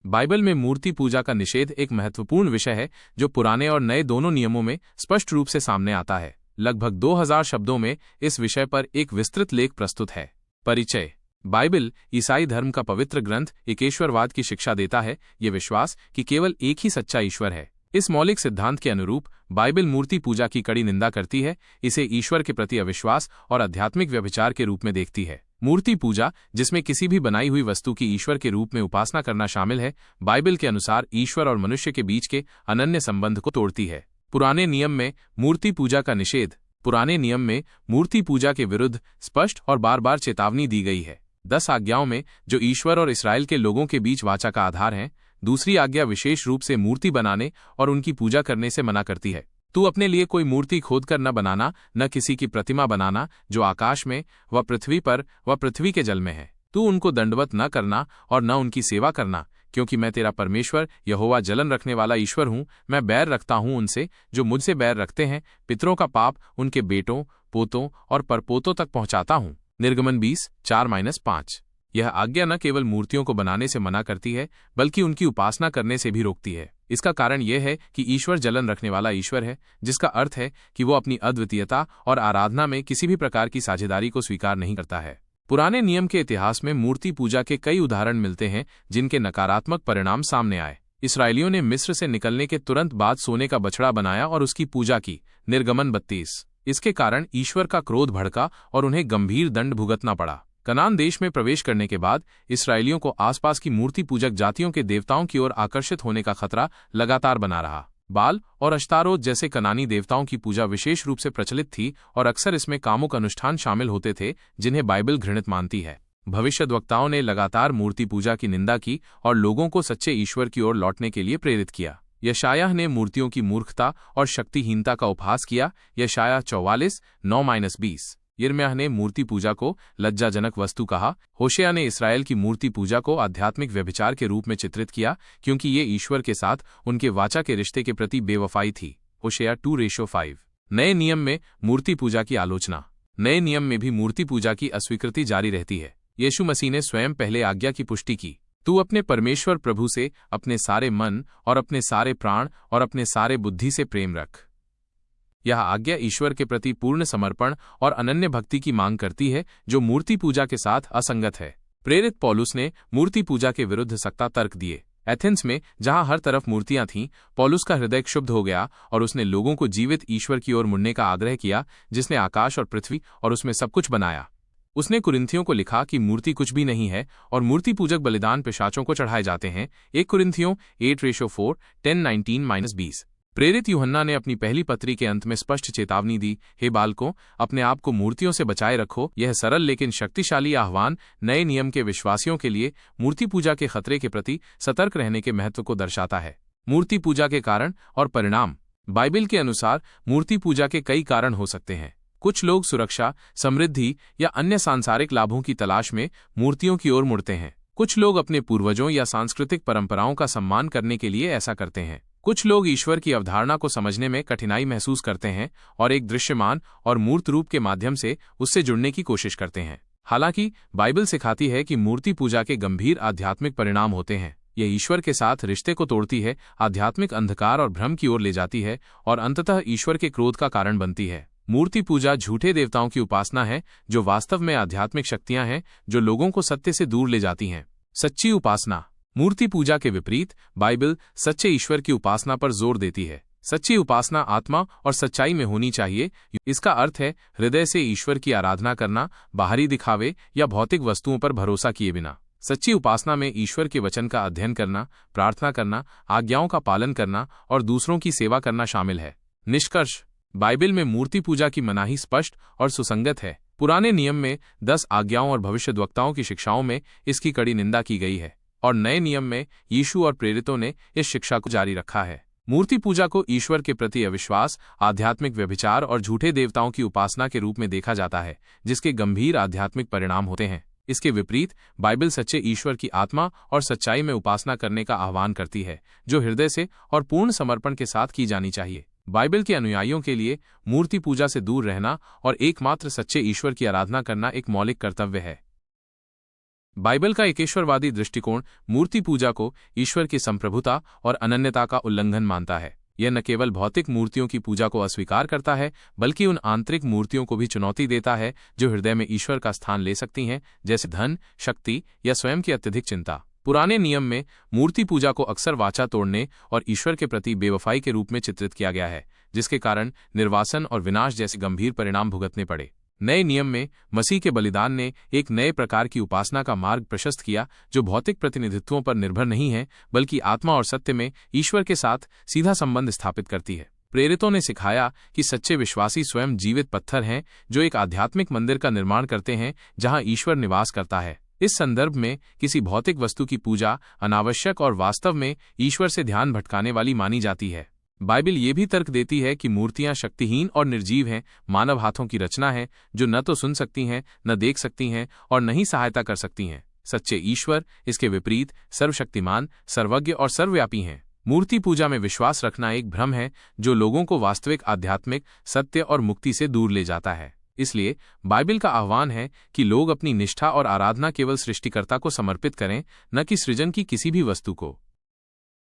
Bible में मूर्ति पूजा का निषेध एक महत्वपूर्ण विषय है जो पुराने और नए दोनों नियमों में स्पष्ट रूप से सामने आता है। लगभग 2000 शब्दों में इस विषय पर एक विस्तृत लेख प्रस्तुत है। परिचय। बाइबल ईसाई धर्म का पवित्र ग्रंथ एकेश्वरवाद की शिक्षा देता है, ये विश्वास कि केवल एक ही सच्चा ईश्वर है। इस मौलिक सिद्धांत के अनुरूप बाइबल मूर्ति पूजा की कड़ी निंदा करती है, इसे ईश्वर के प्रति अविश्वास और आध्यात्मिक व्यभिचार के रूप में देखती है। मूर्ति पूजा, जिसमें किसी भी बनाई हुई वस्तु की ईश्वर के रूप में उपासना करना शामिल है, बाइबल के अनुसार ईश्वर और मनुष्य के बीच के अनन्य संबंध को तोड़ती है। पुराने नियम में मूर्ति पूजा का निषेध। पुराने नियम में मूर्ति पूजा के विरुद्ध स्पष्ट और बार बार चेतावनी दी गई है। 10 आज्ञाओं में, जो ईश्वर और इस्राएल के लोगों के बीच वाचा का आधार हैं, दूसरी आज्ञा विशेष रूप से मूर्ति बनाने और उनकी पूजा करने से मना करती है। तू अपने लिए कोई मूर्ति खोदकर न बनाना, न किसी की प्रतिमा बनाना जो आकाश में व पृथ्वी पर व पृथ्वी के जल में है। तू उनको दंडवत न करना और न उनकी सेवा करना, क्योंकि मैं तेरा परमेश्वर यहोवा जलन रखने वाला ईश्वर हूँ। मैं बैर रखता हूँ उनसे जो मुझसे बैर रखते हैं, पितरों का पाप उनके बेटों, पोतों और परपोतों तक पहुँचाता हूँ। निर्गमन 20:4-5। यह आज्ञा न केवल मूर्तियों को बनाने से मना करती है, बल्कि उनकी उपासना करने से भी रोकती है। इसका कारण यह है कि ईश्वर जलन रखने वाला ईश्वर है, जिसका अर्थ है कि वो अपनी अद्वितीयता और आराधना में किसी भी प्रकार की साझेदारी को स्वीकार नहीं करता है। पुराने नियम के इतिहास में मूर्ति पूजा के कई उदाहरण मिलते हैं जिनके नकारात्मक परिणाम सामने आए। इसराइलियों ने मिस्र से निकलने के तुरंत बाद सोने का बछड़ा बनाया और उसकी पूजा की। निर्गमन 32। इसके कारण ईश्वर का क्रोध भड़का और उन्हें गंभीर दंड भुगतना पड़ा। कनान देश में प्रवेश करने के बाद इसराइलियों को आसपास की मूर्ति पूजक जातियों के देवताओं की ओर आकर्षित होने का खतरा लगातार बना रहा। बाल और अश्तारोत जैसे कनानी देवताओं की पूजा विशेष रूप से प्रचलित थी और अक्सर इसमें कामुक अनुष्ठान शामिल होते थे जिन्हें बाइबल घृणित मानती है। भविष्यद्वक्ताओं ने लगातार मूर्ति पूजा की निंदा की और लोगों को सच्चे ईश्वर की ओर लौटने के लिए प्रेरित किया। यशायाह ने मूर्तियों की मूर्खता और शक्तिहीनता का उपहास किया। यशायाह 44:9-20। यिर्मयाह ने मूर्ति पूजा को लज्जाजनक वस्तु कहा। होशेया ने इसराइल की मूर्ति पूजा को आध्यात्मिक व्यभिचार के रूप में चित्रित किया, क्योंकि ये ईश्वर के साथ उनके वाचा के रिश्ते के प्रति बेवफाई थी। होशेया 2:5। नए नियम में मूर्ति पूजा की आलोचना। नए नियम में भी मूर्ति पूजा की अस्वीकृति जारी रहती है। यीशु मसीह ने स्वयं पहले आज्ञा की पुष्टि की। तू अपने परमेश्वर प्रभु से अपने सारे मन और अपने सारे प्राण और अपने सारे बुद्धि से प्रेम रख। यह आज्ञा ईश्वर के प्रति पूर्ण समर्पण और अनन्य भक्ति की मांग करती है, जो मूर्ति पूजा के साथ असंगत है। प्रेरित पौलुस ने मूर्ति पूजा के विरुद्ध सख्त तर्क दिए। एथेंस में, जहां हर तरफ मूर्तियां थीं, पौलुस का हृदय क्षुब्ध हो गया और उसने लोगों को जीवित ईश्वर की ओर मुड़ने का आग्रह किया, जिसने आकाश और पृथ्वी और उसमें सब कुछ बनाया। उसने कुरिन्थियों को लिखा कि मूर्ति कुछ भी नहीं है और मूर्ति पूजक बलिदान पिशाचों को चढ़ाए जाते हैं। 1 कुरिन्थियों 8:4, 10:19-20। प्रेरित यूहन्ना ने अपनी पहली पत्री के अंत में स्पष्ट चेतावनी दी, हे बालकों, अपने आप को मूर्तियों से बचाए रखो। यह सरल लेकिन शक्तिशाली आह्वान नए नियम के विश्वासियों के लिए मूर्ति पूजा के खतरे के प्रति सतर्क रहने के महत्व को दर्शाता है। मूर्ति पूजा के कारण और परिणाम। बाइबल के अनुसार मूर्ति पूजा के कई कारण हो सकते हैं। कुछ लोग सुरक्षा, समृद्धि या अन्य सांसारिक लाभों की तलाश में मूर्तियों की ओर मुड़ते हैं। कुछ लोग अपने पूर्वजों या सांस्कृतिक परंपराओं का सम्मान करने के लिए ऐसा करते हैं। कुछ लोग ईश्वर की अवधारणा को समझने में कठिनाई महसूस करते हैं और एक दृश्यमान और मूर्त रूप के माध्यम से उससे जुड़ने की कोशिश करते हैं। हालांकि बाइबल सिखाती है कि मूर्ति पूजा के गंभीर आध्यात्मिक परिणाम होते हैं। यह ईश्वर के साथ रिश्ते को तोड़ती है, आध्यात्मिक अंधकार और भ्रम की ओर ले जाती है और अंततः ईश्वर के क्रोध का कारण बनती है। मूर्ति पूजा झूठे देवताओं की उपासना है, जो वास्तव में आध्यात्मिक शक्तियां हैं जो लोगों को सत्य से दूर ले जाती हैं। सच्ची उपासना। मूर्ति पूजा के विपरीत बाइबल सच्चे ईश्वर की उपासना पर जोर देती है। सच्ची उपासना आत्मा और सच्चाई में होनी चाहिए। इसका अर्थ है हृदय से ईश्वर की आराधना करना, बाहरी दिखावे या भौतिक वस्तुओं पर भरोसा किए बिना। सच्ची उपासना में ईश्वर के वचन का अध्ययन करना, प्रार्थना करना, आज्ञाओं का पालन करना और दूसरों की सेवा करना शामिल है। निष्कर्ष। बाइबल में मूर्ति पूजा की मनाही स्पष्ट और सुसंगत है। पुराने नियम में 10 आज्ञाओं और भविष्यद्वक्ताओं की शिक्षाओं में इसकी कड़ी निंदा की गई है और नए नियम में यीशु और प्रेरितों ने इस शिक्षा को जारी रखा है। मूर्ति पूजा को ईश्वर के प्रति अविश्वास, आध्यात्मिक व्यभिचार और झूठे देवताओं की उपासना के रूप में देखा जाता है, जिसके गंभीर आध्यात्मिक परिणाम होते हैं। इसके विपरीत बाइबल सच्चे ईश्वर की आत्मा और सच्चाई में उपासना करने का आह्वान करती है, जो हृदय से और पूर्ण समर्पण के साथ की जानी चाहिए। बाइबल के अनुयायियों के लिए मूर्ति पूजा से दूर रहना और एकमात्र सच्चे ईश्वर की आराधना करना एक मौलिक कर्तव्य है। बाइबल का एकेश्वरवादी दृष्टिकोण मूर्ति पूजा को ईश्वर की संप्रभुता और अनन्यता का उल्लंघन मानता है। यह न केवल भौतिक मूर्तियों की पूजा को अस्वीकार करता है, बल्कि उन आंतरिक मूर्तियों को भी चुनौती देता है जो हृदय में ईश्वर का स्थान ले सकती हैं, जैसे धन, शक्ति या स्वयं की अत्यधिक चिंता। पुराने नियम में मूर्ति पूजा को अक्सर वाचा तोड़ने और ईश्वर के प्रति बेवफाई के रूप में चित्रित किया गया है, जिसके कारण निर्वासन और विनाश जैसे गंभीर परिणाम भुगतने पड़े। नए नियम में मसीह के बलिदान ने एक नए प्रकार की उपासना का मार्ग प्रशस्त किया, जो भौतिक प्रतिनिधित्वों पर निर्भर नहीं है, बल्कि आत्मा और सत्य में ईश्वर के साथ सीधा संबंध स्थापित करती है। प्रेरितों ने सिखाया कि सच्चे विश्वासी स्वयं जीवित पत्थर हैं, जो एक आध्यात्मिक मंदिर का निर्माण करते हैं जहां ईश्वर निवास करता है। इस संदर्भ में किसी भौतिक वस्तु की पूजा अनावश्यक और वास्तव में ईश्वर से ध्यान भटकाने वाली मानी जाती है। बाइबल ये भी तर्क देती है कि मूर्तियां शक्तिहीन और निर्जीव हैं, मानव हाथों की रचना है, जो न तो सुन सकती हैं, न देख सकती हैं और न ही सहायता कर सकती हैं। सच्चे ईश्वर इसके विपरीत सर्वशक्तिमान, सर्वज्ञ और सर्वव्यापी हैं। मूर्ति पूजा में विश्वास रखना एक भ्रम है जो लोगों को वास्तविक आध्यात्मिक सत्य और मुक्ति से दूर ले जाता है। इसलिए बाइबल का आह्वान है कि लोग अपनी निष्ठा और आराधना केवल सृष्टिकर्ता को समर्पित करें, न कि सृजन की किसी भी वस्तु को।